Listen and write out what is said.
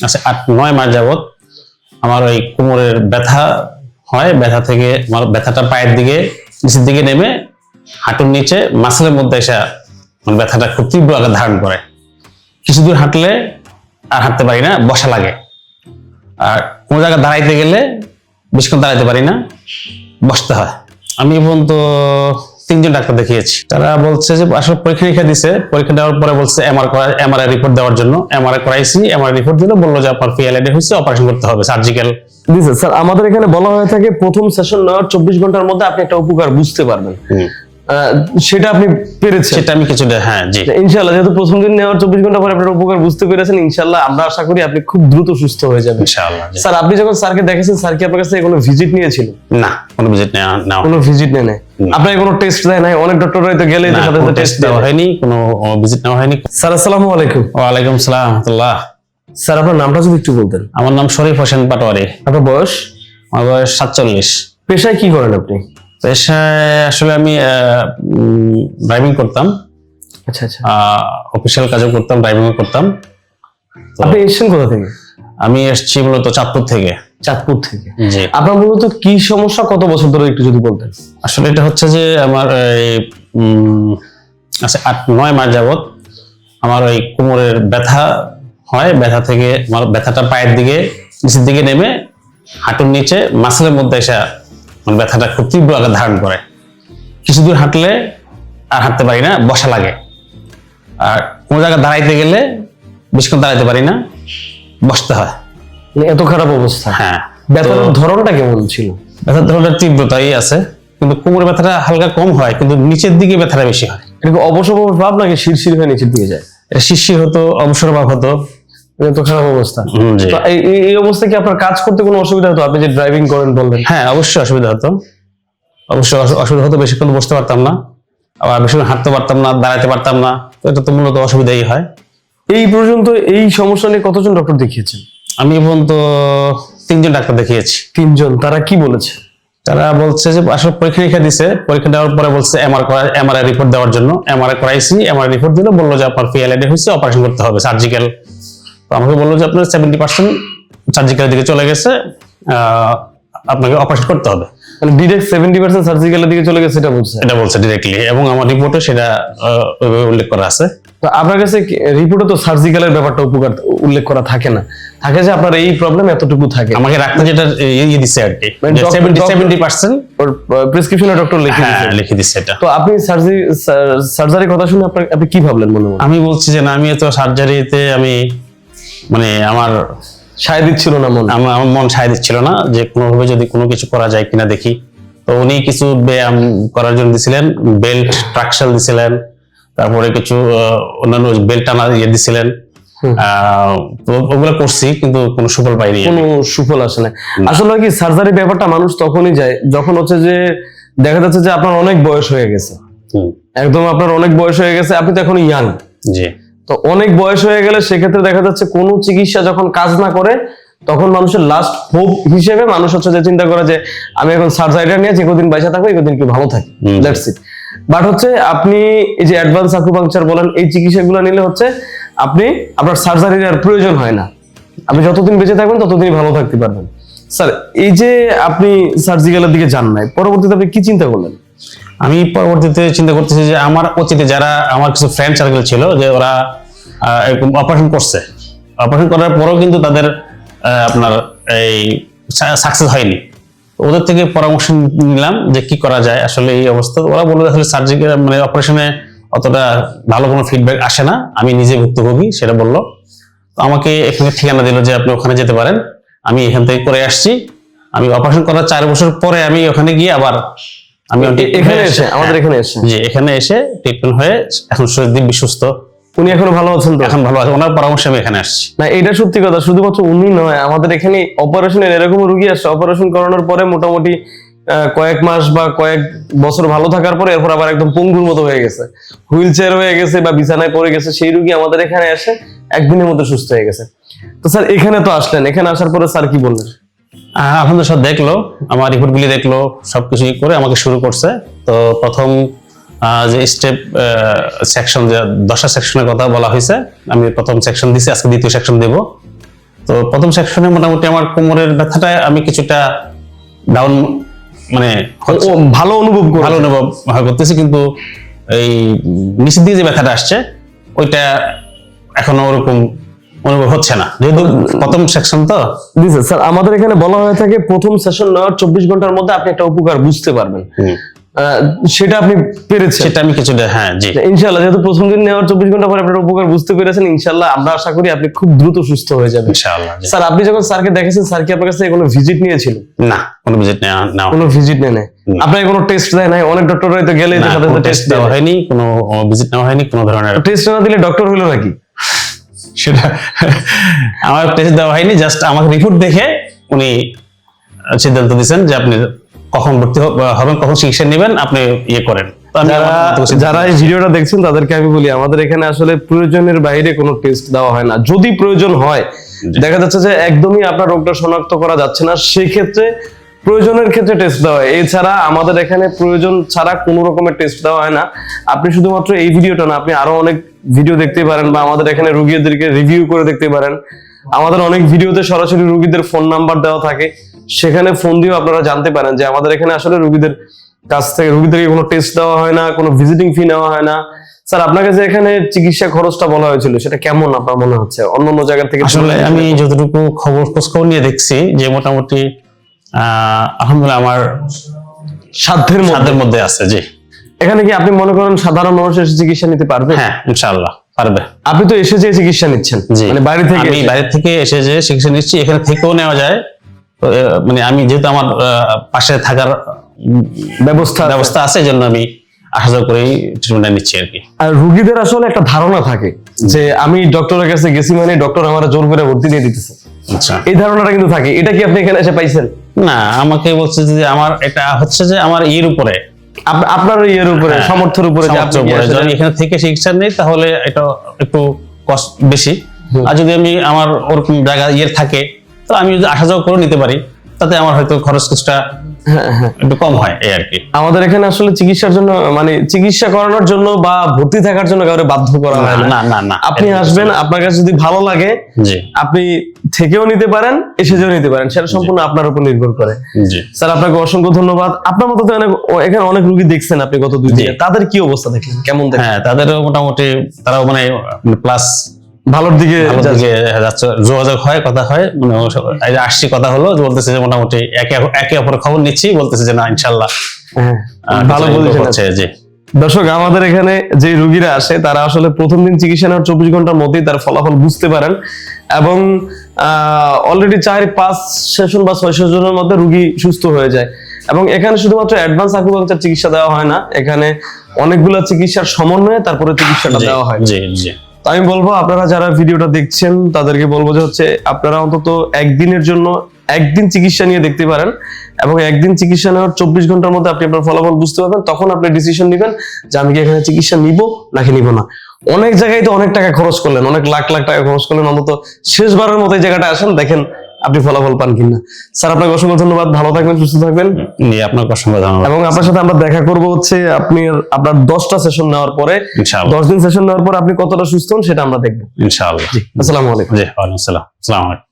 আচ্ছা 8-9 মাস যাবত আমার ওই কোমরের ব্যথা হয়। ব্যথা থেকে আমার ব্যথাটা পায়ের দিকে নিচের দিকে নেমে হাঁটুর নিচে মাসেলের মধ্যে এসে ব্যথাটা খুব তীব্র আকার ধারণ করে। কিছু দূর হাঁটলে আর হাঁটতে পারি না, বসা লাগে। আর কোনো জায়গায় দাঁড়াইতে গেলে বেশিক্ষণ দাঁড়াইতে পারি না, বসতে হয়। আমি এখন তো 3জন ডাক্তার দেখিয়েছি। তারা বলছে যে আসলে পরীক্ষা নিরীক্ষা দিছে, পরীক্ষা দেওয়ার পরে বলছে এমআরআই রিপোর্ট দেওয়ার জন্য। এমআরআই করাইছি, এমআরআই রিপোর্ট দিলে বললো যে আপনার পিএলআইডি হয়েছে, অপারেশন করতে হবে, সার্জিক্যাল দিছে। স্যার আমাদের এখানে বলা হয়ে থাকে প্রথম সেশন নেওয়ার 24 ঘন্টার মধ্যে আপনি একটা উপকার বুঝতে পারবেন। সেটা আপনি পেরেছেন? সেটা আমি কিছুটা, হ্যাঁ জি ইনশাআল্লাহ, যেহেতু প্রথম দিন নেওয়ার 24 ঘন্টা পরে আপনার উপকার বুঝতে পেরেছেন, ইনশাআল্লাহ আমরা আশা করি আপনি খুব দ্রুত সুস্থ হয়ে যাবেন ইনশাআল্লাহ। স্যার আপনি যখন স্যারকে দেখেছেন, স্যার কি আপনার কাছে কোনো ভিজিট নিয়েছিল? না, কোনো ভিজিট না, কোনো ভিজিট নেই। আপনার কোনো টেস্ট দেয় নাই? অনেক ডক্টর হয়তো গেলে সাথে সাথে টেস্ট দেওয়া হয়নি, কোনো ভিজিট নেওয়া হয়নি। স্যার আসসালামু আলাইকুম। ওয়ালাইকুম আসসালাম ওয়া রাহমাতুল্লাহ। স্যার আপনার নামটা যদি একটু বলতেন। আমার নাম শরীফ হোসেন পাটোয়ারি। আপনার বয়স? আমার বয়স 47। পেশায় কি করেন আপনি? পেশায় আসলে আমি ড্রাইভিং করতাম। আচ্ছা আচ্ছা। অফিসিয়াল কাজও করতাম, ড্রাইভিংও করতাম। আপনি এসেছেন কোথা থেকে? আমি এসেছি মূলত চাঁদপুর থেকে। চাঁদপুর থেকে? জি। আপনার মূলত কি সমস্যা, কত বছর ধরে একটু যদি বলতেন। আসলে এটা হচ্ছে যে আমার আচ্ছা 8-9 মাস যাবত আমার ওই কোমরের ব্যথা হয়। ব্যথা থেকে আমার ব্যথাটা পায়ের দিকে নিচের দিকে নেমে হাঁটুর নিচে মাসেলের মধ্যে এসে ব্যথাটা খুব তীব্র আকার ধারণ করে। কিছু দূর হাঁটলে আর হাঁটতে পারি না, বসা লাগে। আর কোনো জায়গায় দাঁড়াইতে গেলে বেশিক্ষণ দাঁড়াইতে পারি না, বসতে হয়। এত খারাপ অবস্থা? হ্যাঁ। ব্যথার ধরনটা কেমন ছিল? ব্যথার ধরনের তীব্রতাই আছে, কিন্তু কোমরের ব্যথাটা হালকা কম হয়, কিন্তু নিচের দিকে ব্যথাটা বেশি হয়। এটা কি অবসর ভাব নাকি শিরশির হয়ে নিচের দিকে যায়? এটা শিরশির হতো, অবসর ভাব হতো। এত খারাপ অবস্থা। জি। তো এই অবস্থায় কি আপনার কাজ করতে কোনো অসুবিধা হতো? আপনি যে ড্রাইভিং করেন বললেন। হ্যাঁ, অবশ্যই অসুবিধা হতো, অবশ্যই অসুবিধা হতো। বেশিক্ষণ বসতে পারতাম না, আবার বেশিক্ষণ হাঁটতে পারতাম না, দাঁড়াতে পারতাম না। তো এটা তো মূলত অসুবিধাই হয়। এই পর্যন্ত এই সমস্যা নিয়ে কতজন ডক্টর দেখিয়েছেন? আমি এখন তো 3জন ডাক্তার দেখিয়েছি। 3জন? তারা কি বলেছে? তারা বলছে যে আসলে পরীক্ষা নিরীক্ষা দিছে, পরীক্ষা দেওয়ার পরে বলছে এমআরআই রিপোর্ট দেওয়ার জন্য। এমআরআই করাইছি, এমআরআই রিপোর্ট দিলে বললো যে আপনার পিএলআইডি হয়েছে, অপারেশন করতে হবে, সার্জিক্যাল। তো আমাকে বললো যে আপনার 70% সার্জিক্যালের দিকে চলে গেছে, আপনাকে অপারেশন করতে হবে। মানে ডিরেক্ট 70% সার্জিক্যালের দিকে চলে গেছে এটা বলছে? এটা বলছে ডিরেক্টলি, এবং আমার রিপোর্টে সেটা উল্লেখ করা আছে। তো আপনার কাছে রিপোর্টে তো সার্জিক্যালের ব্যাপারটা উপকার উল্লেখ করা থাকে না, থাকে যে আপনার এই প্রবলেম এতটুকু থাকে। আমাকে ডাক্তার যেটা দিচ্ছে আর কি, 70% প্রেসক্রিপশনে ডক্টর লিখে দিচ্ছে এটা। তো আপনি সার্জারি কথা শুনে আপনি কি ভাবলেন মনে মনে? আমি বলছি যে না, আমি তো সার্জারিতে আমি মানে আমার সায় দিচ্ছিল না মন, আমার মন সায় দিচ্ছিল না যে কোনোভাবে যদি কোনো কিছু করা যায় কিনা দেখি। তো উনি কিছু ব্যায়াম করার জন্য দিছিলেন, বেল্ট ট্রাকশন দিছিলেন, তারপরে কিছু অন্যান্য বেল্ট টানা দিছিলেন। তো ওগুলো করছি, কিন্তু কোনো সুফল পাইনি, কোনো সুফল আসে না। আসলে কি সার্জারি ব্যাপারটা মানুষ তখনই যায় যখন হচ্ছে যে দেখা যাচ্ছে যে আপনার অনেক বয়স হয়ে গেছে, একদম আপনার অনেক বয়স হয়ে গেছে, আপনি তো এখন ইয়াং। জি। তো অনেক বয়স হয়ে গেলে সেক্ষেত্রে দেখা যাচ্ছে কোনো চিকিৎসা যখন কাজ না করে, তখন মানুষের লাস্ট হোপ হিসেবে মানুষ হচ্ছে যে চিন্তা করে যে আমি এখন সার্জারিটা নিয়ে যে কদিন বাইসা থাকবো, এই কদিন কি ভালো থাকি, দ্যাটস ইট। বাট হচ্ছে আপনি এই যে অ্যাডভান্স আকুপাংচার বলেন, এই চিকিৎসাগুলো নিলে হচ্ছে আপনি আপনার সার্জারির আর প্রয়োজন হয় না। আপনি যতদিন বেঁচে থাকবেন ততদিনই ভালো থাকতে পারবেন। স্যার এই যে আপনি সার্জিক্যালের দিকে যান নাই, পরবর্তীতে আপনি কি চিন্তা করলেন? আমি পরবর্তীতে চিন্তা করতেছি যে আমার অতীতে যারা আমার কিছু ফ্রেন্ড সার্কেল ছিল, যে ওরা এরকম অপারেশন করছে, অপারেশন করার পরেও কিন্তু তাদের আপনার এই সাকসেস হয়নি। ওদের থেকে পরামর্শ নিলাম যে কি করা যায় আসলে এই অবস্থা। ওরা বললো আসলে সার্জিক্যাল মানে অপারেশনে অতটা ভালো কোনো ফিডব্যাক আসে না, আমি নিজে ভুক্তভোগী সেটা বললো। তো আমাকে এখানে ঠিকানা দিল যে আপনি ওখানে যেতে পারেন। আমি এখান থেকে করে আসছি। আমি অপারেশন করার 4 বছর পরে আমি ওখানে গিয়ে আবার আমি এখানে এসে আমাদের এখানে এসে জি এখানে এসে ট্রিটমেন্ট হয়ে এখন দিব্যি সুস্থ। উনি এখনো ভালো আছেন তো? এখন ভালো আছে, ওনার পরামর্শে আমি এখানে আসছি। না এটা সত্যি কথা, শুধুমাত্র উনি নয়, আমাদের এখানে অপারেশনের এরকম রোগী আসছে, অপারেশন করানোর পরে মোটামুটি কয়েক মাস বা কয়েক বছর ভালো থাকার পরে এরপর আবার একদম পঙ্গুর মতো হয়ে গেছে, হুইল চেয়ার হয়ে গেছে বা বিছানায় পড়ে গেছে, সেই রোগী আমাদের এখানে এসে একদিনের মধ্যে সুস্থ হয়ে গেছে। তো স্যার এখানে তো আসলেন, এখানে আসার পরে স্যার কি বললেন? আলহামদুলিল্লাহ সব দেখলো, আমার রিপোর্টগুলি দেখলো, সবকিছু করে আমাকে শুরু করছে। তো প্রথম যে স্টেপ সেকশন, যে 10টা সেকশনের কথা বলা হয়েছে, আমি প্রথম সেকশন দিছি, আজকে দ্বিতীয় সেকশন দেব। তো প্রথম সেকশনে মোটামুটি আমার কোমরের ব্যথাটা আমি কিছুটা ডাউন মানে ও ভালো অনুভব করে ভালো অনুভব করতেছি, কিন্তু এই নিচের দিকে যে ব্যথাটা আসছে ওইটা এখনো ওরকম অনুভব হচ্ছে না, যেহেতু প্রথম সেকশন তো। দিছে স্যার, আমাদের এখানে বলা হয়ে থাকে প্রথম সেশন নেওয়ার 24 ঘন্টার মধ্যে আপনি একটা উপকার বুঝতে পারবেন। সেটা আপনি পেরেছেন? সেটা আমি কিছুটা, হ্যাঁ জি ইনশাআল্লাহ, যেহেতু প্রথম দিন নেওয়ার 24 ঘন্টা পরে আপনার উপকার বুঝতে পেরেছেন, ইনশাআল্লাহ আমরা আশা করি আপনি খুব দ্রুত সুস্থ হয়ে যাবেন ইনশাআল্লাহ। জি। স্যার, আপনি যখন স্যারকে দেখেছেন, স্যার কি আপনার কাছে কোনো ভিজিট নিয়েছিল? না, কোনো ভিজিট নেওয়া কোনো ভিজিট নেয় নাই? আপনাকে কোনো টেস্ট দেয় নাই? অনেক ডক্টর হয়তো গেলে সাথে সাথে টেস্ট দেওয়া হয়নি, কোনো ভিজিট নেওয়া হয়নি, কোনো ধরনের টেস্ট না দিলে ডক্টর হলো নাকি? সেটা আমার টেস্ট দেওয়া হয়নি, জাস্ট আমাকে রিপোর্ট দেখে উনি সিদ্ধান্ত দিয়েছেন যে আপনি কখন ভর্তি হবেন, কখন চিকিৎসা নেবেন, আপনি ইয়ে করেন। তো আমি যারা এই ভিডিওটা দেখছেন তাদেরকে আমি বলি, আমাদের এখানে আসলে প্রয়োজনের বাইরে কোনো টেস্ট দেওয়া হয় না। যদি প্রয়োজন হয়, দেখা যাচ্ছে যে একদমই আপনার রোগটা শনাক্ত করা যাচ্ছে না, সেই ক্ষেত্রে প্রয়োজনের ক্ষেত্রে টেস্ট দেওয়া হয়। এছাড়া আমাদের এখানে প্রয়োজন ছাড়া কোনো রকমের টেস্ট দেওয়া হয় না। আপনি শুধুমাত্র এই ভিডিওটা না, আপনি আরো অনেক ভিডিও দেখতে পারেন, বা আমাদের এখানে রোগীদেরকে রিভিউ করে দেখতে পারেন। আমাদের অনেক ভিডিওতে সরাসরি রোগীদের ফোন নাম্বার দেওয়া থাকে, সেখানে ফোন দিয়েও আপনারা জানতে পারেন যে আমাদের এখানে আসলে রোগীদের কাছ থেকে রোগীদেরকে কোনো টেস্ট দেওয়া হয় না, কোনো ভিজিটিং ফি নেওয়া হয় না। স্যার, আপনাকে যে এখানে চিকিৎসা খরচটা বলা হয়েছিল সেটা কেমন আপনার মনে হচ্ছে অন্যান্য জায়গা থেকে? আসলে আমি যতটুকু খোঁজ নিয়ে দেখছি যে মোটামুটি আলহামদুলিল্লাহ আমার সাধ্যের মধ্যে আছে। জি। এখানে কি আপনি মনে করেন সাধারণ মানুষ এসে চিকিৎসা নিতে পারবে? হ্যাঁ, ইনশাআল্লাহ পারবে। আপনি তো এসে যে চিকিৎসা নিচ্ছেন, মানে বাইরে থেকে? আমি বাইরে থেকে এসে যে চিকিৎসা নিচ্ছি, এখানে থেকেও নেওয়া যায়। তো মানে আমি যেহেতু আমার পাশে থাকার ব্যবস্থা আছে, এই জন্য আমি আসা যাওয়া করেই ট্রিটমেন্ট নিচ্ছি আর কি। আর রোগীদের আসলে একটা ধারণা থাকে যে আমি ডক্টরের কাছে গেছি মানে ডক্টর আমার জোর করে ভর্তি দিয়ে দিতেছে। আচ্ছা, এই ধারণাটা কিন্তু থাকে। এটা কি আপনি এখানে এসে পাইছেন? না, আমাকে বলছে যে আমার এটা হচ্ছে যে আমার ইয়ের উপরে, আপনার ইয়ের উপরে, সামর্থ্যের উপরে, যদি এখানে থেকে চিকিৎসা নেই তাহলে এটা একটু কষ্ট বেশি। আর যদি আমি আমার ওরকম জায়গা ইয়ে থাকে, তো আমি যদি আসা যাওয়া করে নিতে পারি, তাতে আমার হয়তো খরচ কিছুটা একটু কম হয় এই আর কি। আমাদের এখানে আসলে চিকিৎসার জন্য, মানে চিকিৎসা করানোর জন্য বা ভর্তি থাকার জন্য কাউকে বাধ্য করা হয় না। না না, আপনি আসবেন, আপনার কাছে যদি ভালো লাগে আপনি থেকেও নিতে পারেন, এসে যেও নিতে পারেন, সেটা সম্পূর্ণ আপনার উপর নির্ভর করে। জি স্যার, আপনাকে অসংখ্য ধন্যবাদ। আপনার মতো তো এখানে অনেক রোগী দেখছেন আপনি গত 2 দিনে, তাদের কি অবস্থা দেখলেন, কেমন দেখলেন? হ্যাঁ, তাদেরও মোটামুটি তারাও মানে প্লাস ভালোর দিকে যাচ্ছে, যোগাযোগ হয়, কথা হয়, মানে আসছি কথা হলো, বলতেছে যে মোটামুটি একে অপরের খবর নিচ্ছি, বলতেছে যে না ইনশাল্লাহ ভালো বলছে। জি দর্শক, আমাদের এখানে যে রোগীরা আসে তারা আসলে প্রথম দিন চিকিৎসা নেওয়ার 24 ঘন্টার মধ্যেই তার ফলাফল বুঝতে পারেন, এবং অলরেডি 4-5 সেশন বা 6 সেশনের মধ্যে রোগী সুস্থ হয়ে যায়। এবং এখানে শুধুমাত্র অ্যাডভান্স আকুপাঙ্কচার চিকিৎসা দেওয়া হয় না, এখানে অনেকগুলো চিকিৎসার সমন্বয়ে তারপরে চিকিৎসাটা দেওয়া হয়। জি জি। আমি বলবো আপনারা যারা ভিডিওটা দেখছেন তাদেরকে বলবো যে হচ্ছে আপনারা অন্তত একদিনের জন্য একদিন চিকিৎসা নিয়ে দেখতে পারেন, এবং একদিন চিকিৎসা নেওয়ার 24 ঘন্টার মধ্যে আপনি আপনার ফলাফল বুঝতে পারবেন। তখন আপনি ডিসিশন নেবেন যে আমি কি এখানে চিকিৎসা নিব নাকি নিব না। অনেক জায়গায় তো অনেক টাকা খরচ করলেন, অনেক লাখ লাখ টাকা খরচ করলেন, অন্তত শেষবারের মতো এই জায়গাটা আসেন, দেখেন আপনি ফলাফল পান কিনা। স্যার, আপনাকে অসংখ্য ধন্যবাদ, ভালো থাকবেন, সুস্থ থাকবেন। আপনাকে অসংখ্য ধন্যবাদ। এবং আপনার সাথে আমরা দেখা করবো হচ্ছে আপনার 10টা সেশন নেওয়ার পরে, 10 দিন সেশন নেওয়ার পর আপনি কতটা সুস্থ হন সেটা আমরা দেখবো ইনশাআল্লাহ। জি, আসসালামু আলাইকুম। জি, ওয়ালাইকুম আসসালাম। আসসালামু আলাইকুম।